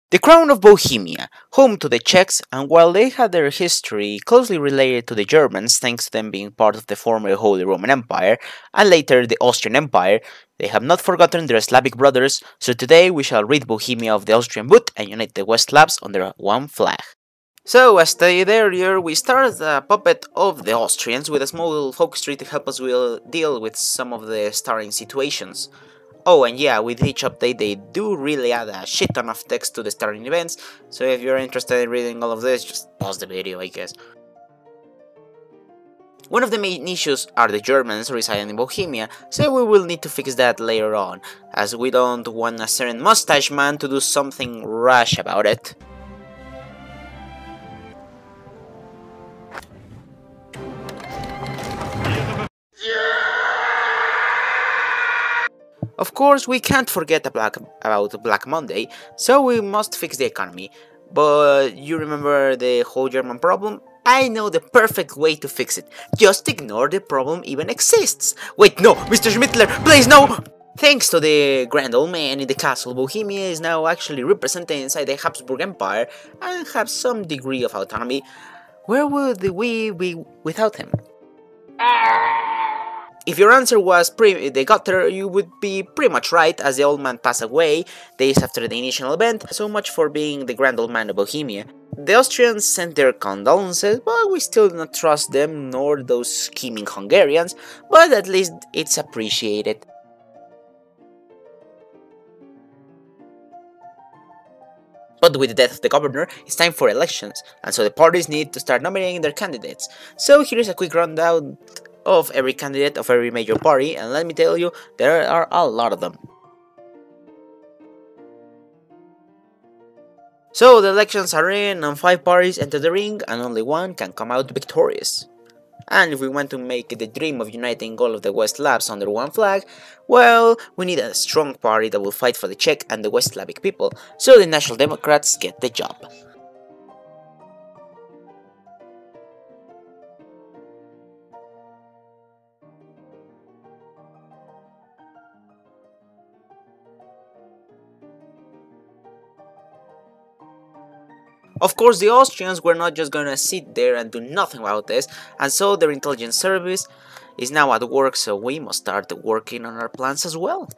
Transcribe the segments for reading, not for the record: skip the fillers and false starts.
The Crown of Bohemia, home to the Czechs, and while they had their history closely related to the Germans thanks to them being part of the former Holy Roman Empire, and later the Austrian Empire, they have not forgotten their Slavic brothers, so today we shall rid Bohemia of the Austrian boot and unite the West Slavs under one flag. So, as stated earlier, we started a puppet of the Austrians with a small focus tree to help us deal with some of the starting situations. Oh, and yeah, with each update they do really add a shit ton of text to the starting events, so if you're interested in reading all of this, just pause the video, I guess. One of the main issues are the Germans residing in Bohemia, so we will need to fix that later on, as we don't want a certain mustache man to do something rash about it. Of course, we can't forget about Black Monday, so we must fix the economy. But you remember the whole German problem? I know the perfect way to fix it. Just ignore the problem even exists. Wait, no, Mr. Schmittler, please no! Thanks to the grand old man in the castle, Bohemia is now actually represented inside the Habsburg Empire and have some degree of autonomy. Where would we be without him? If your answer was the gutter, you would be pretty much right, as the old man passed away days after the initial event, so much for being the grand old man of Bohemia. The Austrians sent their condolences, but we still do not trust them, nor those scheming Hungarians, but at least it's appreciated. But with the death of the governor, it's time for elections, and so the parties need to start nominating their candidates. So here's a quick rundown of every candidate of every major party, and let me tell you, there are a lot of them. So the elections are in, and 5 parties enter the ring, and only one can come out victorious. And if we want to make the dream of uniting all of the West Slavs under one flag, well, we need a strong party that will fight for the Czech and the West Slavic people, so the National Democrats get the job. Of course, the Austrians were not just gonna sit there and do nothing about this, and so their intelligence service is now at work, so we must start working on our plans as well.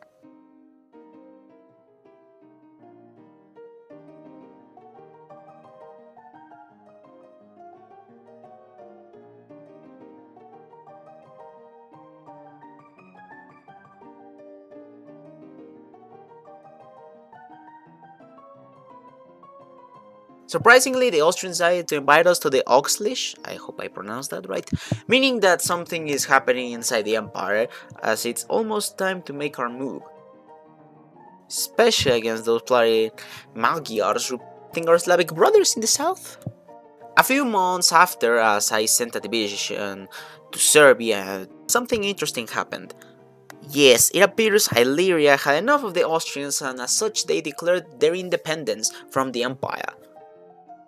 Surprisingly, the Austrians decided to invite us to the Oxlish, I hope I pronounced that right, meaning that something is happening inside the empire, as it's almost time to make our move. Especially against those bloody Magyars who think our Slavic brothers in the south. A few months after, as I sent a division to Serbia, something interesting happened. Yes, it appears Illyria had enough of the Austrians, and as such they declared their independence from the empire.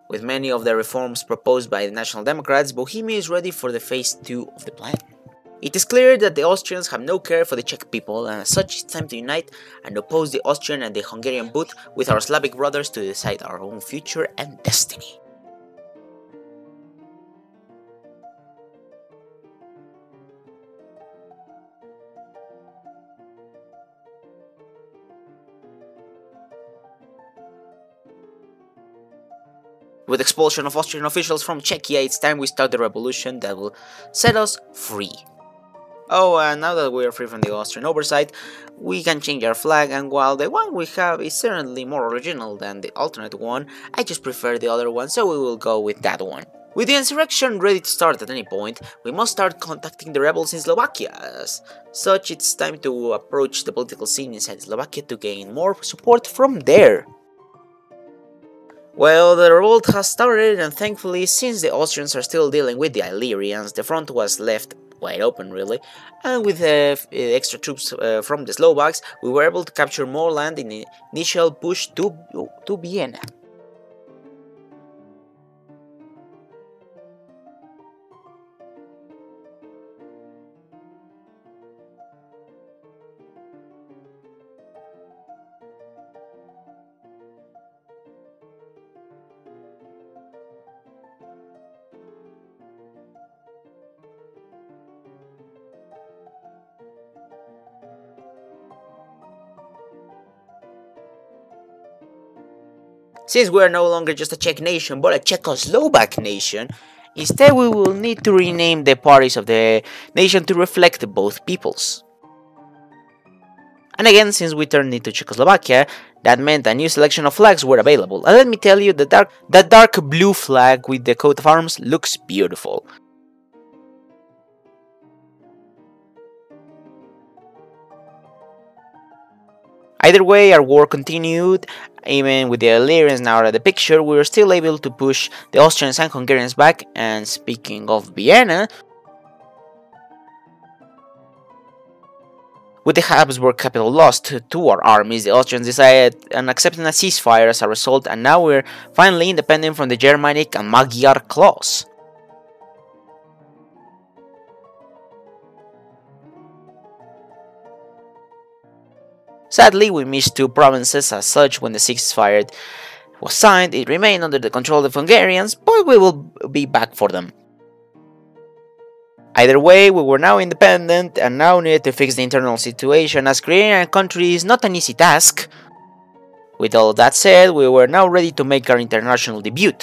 With many of the reforms proposed by the National Democrats, Bohemia is ready for the phase 2 of the plan. It is clear that the Austrians have no care for the Czech people, and as such it's time to unite and oppose the Austrian and the Hungarian boot with our Slavic brothers to decide our own future and destiny. With expulsion of Austrian officials from Czechia, it's time we start the revolution that will set us free. Oh, and now that we are free from the Austrian oversight, we can change our flag, and while the one we have is certainly more original than the alternate one, I just prefer the other one, so we will go with that one. With the insurrection ready to start at any point, we must start contacting the rebels in Slovakia. As such, it's time to approach the political scene inside Slovakia to gain more support from there. Well, the revolt has started, and thankfully, since the Austrians are still dealing with the Illyrians, the front was left wide open really, and with extra troops from the Slovaks, we were able to capture more land in the initial push to Vienna. Since we are no longer just a Czech nation but a Czechoslovak nation, instead we will need to rename the parties of the nation to reflect both peoples. And again, since we turned into Czechoslovakia, that meant a new selection of flags were available. And let me tell you, that dark blue flag with the coat of arms looks beautiful. Either way, our war continued. Even with the Illyrians now out of the picture, we were still able to push the Austrians and Hungarians back. And speaking of Vienna, with the Habsburg capital lost to our armies, the Austrians decided on accepting a ceasefire as a result, and now we're finally independent from the Germanic and Magyar clause. Sadly, we missed two provinces as such when the ceasefire was signed. It remained under the control of the Hungarians, but we will be back for them. Either way, we were now independent and now needed to fix the internal situation, as creating a country is not an easy task. With all that said, we were now ready to make our international debut,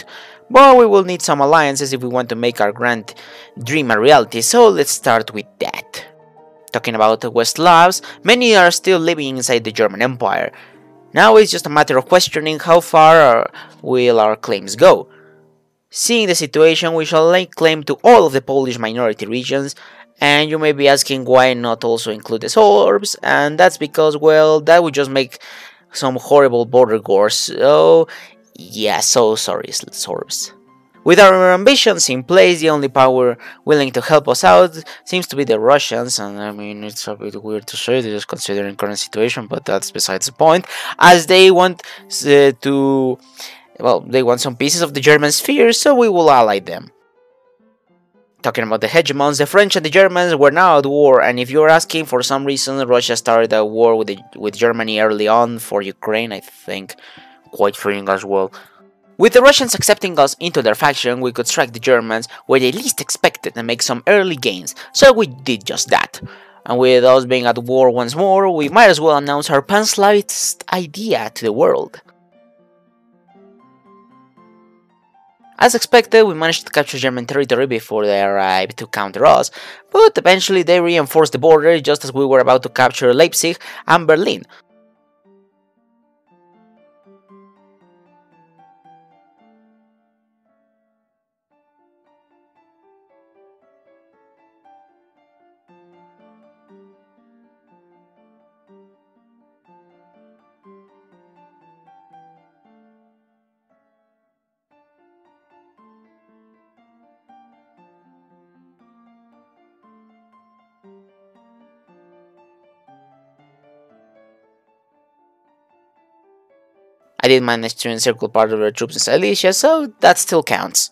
but we will need some alliances if we want to make our grand dream a reality, so let's start with that. Talking about the West Slavs, many are still living inside the German Empire. Now it's just a matter of questioning how far will our claims go. Seeing the situation, we shall lay claim to all of the Polish minority regions, and you may be asking why not also include the Sorbs, and that's because, well, that would just make some horrible border wars, so yeah, so sorry, Sorbs. With our ambitions in place, the only power willing to help us out seems to be the Russians, and I mean, it's a bit weird to say this considering current situation, but that's besides the point, as they want they want some pieces of the German sphere, so we will ally them. Talking about the hegemons, the French and the Germans were now at war, and if you're asking, for some reason Russia started a war with Germany early on for Ukraine, I think, quite fitting as well. With the Russians accepting us into their faction, we could strike the Germans where they least expected and make some early gains, so we did just that. And with us being at war once more, we might as well announce our pan-Slavist idea to the world. As expected, we managed to capture German territory before they arrived to counter us, but eventually they reinforced the border just as we were about to capture Leipzig and Berlin. I did manage to encircle part of their troops in Silesia, so that still counts.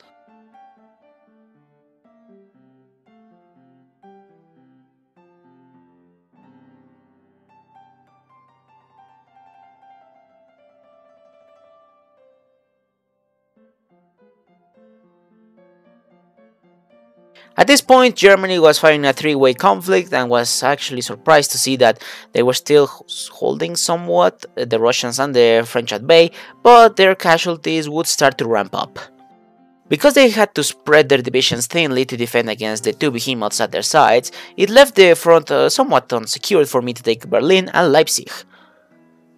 At this point, Germany was fighting a three-way conflict and was actually surprised to see that they were still holding somewhat the Russians and the French at bay, but their casualties would start to ramp up. Because they had to spread their divisions thinly to defend against the two behemoths at their sides, it left the front somewhat unsecured for me to take Berlin and Leipzig.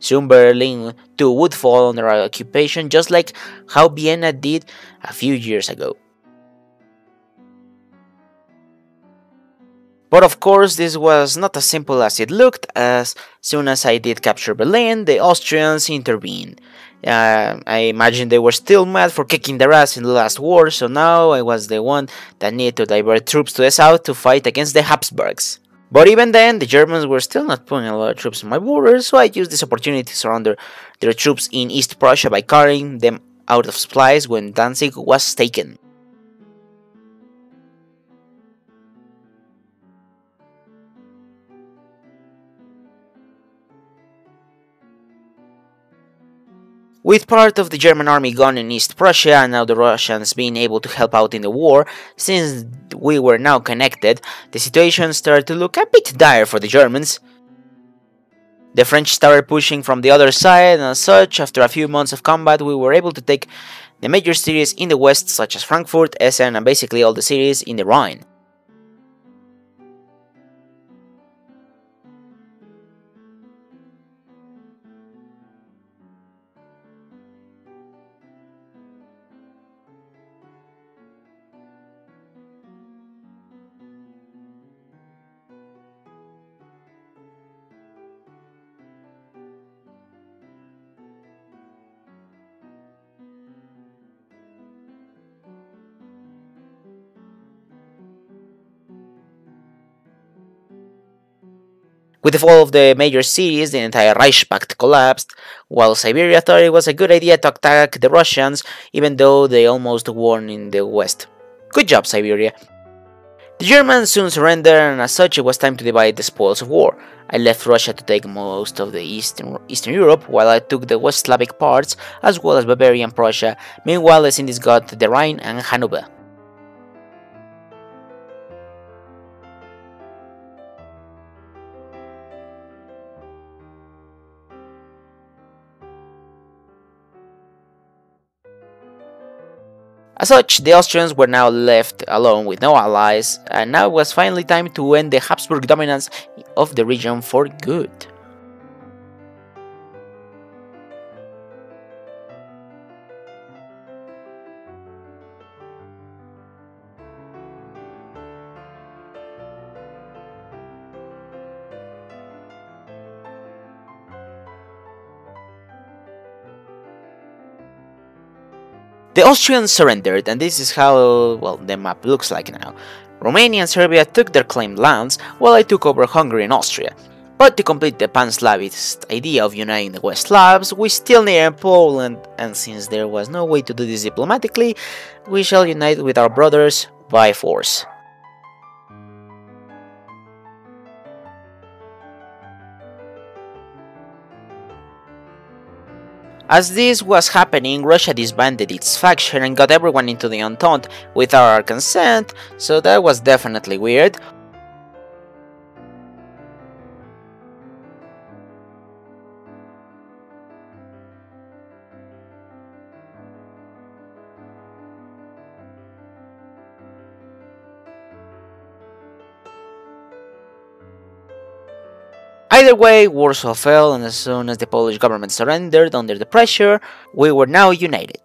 Soon Berlin too would fall under our occupation, just like how Vienna did a few years ago. But of course, this was not as simple as it looked. As soon as I did capture Berlin, the Austrians intervened. I imagine they were still mad for kicking their ass in the last war, so now I was the one that needed to divert troops to the south to fight against the Habsburgs. But even then, the Germans were still not putting a lot of troops on my borders, so I used this opportunity to surrender their troops in East Prussia by carrying them out of supplies when Danzig was taken. With part of the German army gone in East Prussia and now the Russians being able to help out in the war, since we were now connected, the situation started to look a bit dire for the Germans. The French started pushing from the other side, and as such, after a few months of combat, we were able to take the major cities in the west, such as Frankfurt, Essen, and basically all the cities in the Rhine. With the fall of the major cities, the entire Reichspakt collapsed, while Siberia thought it was a good idea to attack the Russians, even though they almost won in the west. Good job, Siberia. The Germans soon surrendered, and as such it was time to divide the spoils of war. I left Russia to take most of the Eastern Europe, while I took the West Slavic parts, as well as Bavaria and Prussia. Meanwhile, the Indies got the Rhine and Hanover. As such, the Austrians were now left alone with no allies, and now it was finally time to end the Habsburg dominance of the region for good. The Austrians surrendered, and this is how, well, the map looks like now. Romania and Serbia took their claimed lands, while I took over Hungary and Austria. But to complete the pan-Slavist idea of uniting the West Slavs, we still needed Poland, and since there was no way to do this diplomatically, we shall unite with our brothers by force. As this was happening, Russia disbanded its faction and got everyone into the Entente without our consent, so that was definitely weird. Either way, Warsaw fell, and as soon as the Polish government surrendered under the pressure, we were now united.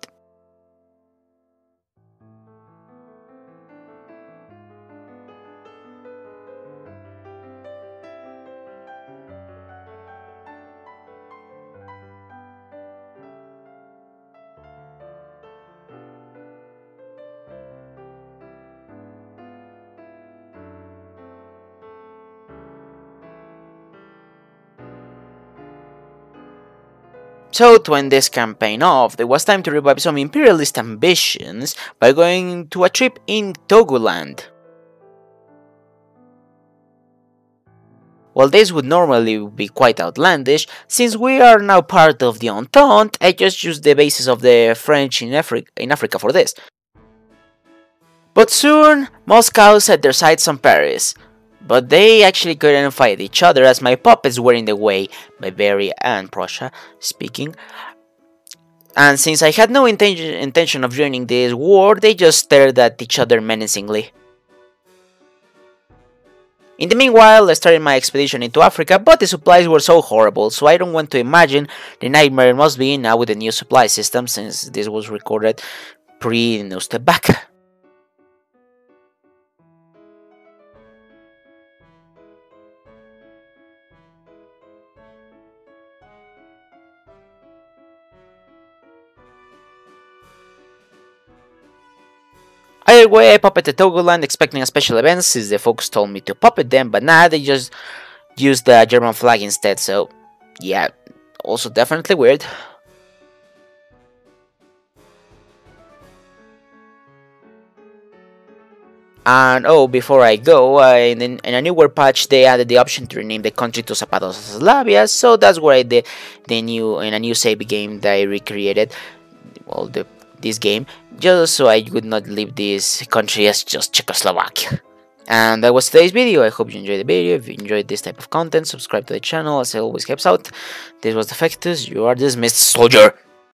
So, to end this campaign off, it was time to revive some imperialist ambitions by going to a trip in Togoland. While this would normally be quite outlandish, since we are now part of the Entente, I just used the basis of the French in Africa for this. But soon, Moscow set their sights on Paris. But they actually couldn't fight each other as my puppets were in the way, Bavaria and Prussia speaking. And since I had no intention of joining this war, they just stared at each other menacingly. In the meanwhile, I started my expedition into Africa, but the supplies were so horrible, so I don't want to imagine the nightmare it must be now with the new supply system, since this was recorded pre-No Step Back. Either way, I puppeted Togoland expecting a special event since the folks told me to puppet them, but nah, they just used the German flag instead, so yeah, also definitely weird. And oh, before I go, in a newer patch they added the option to rename the country to Zadaposlavia, so that's where I did in a new save game that I recreated, well, this game, just so I would not leave this country as just Czechoslovakia. And that was today's video. I hope you enjoyed the video. If you enjoyed this type of content, subscribe to the channel as it always helps out. This was Defectus. You are dismissed, soldier.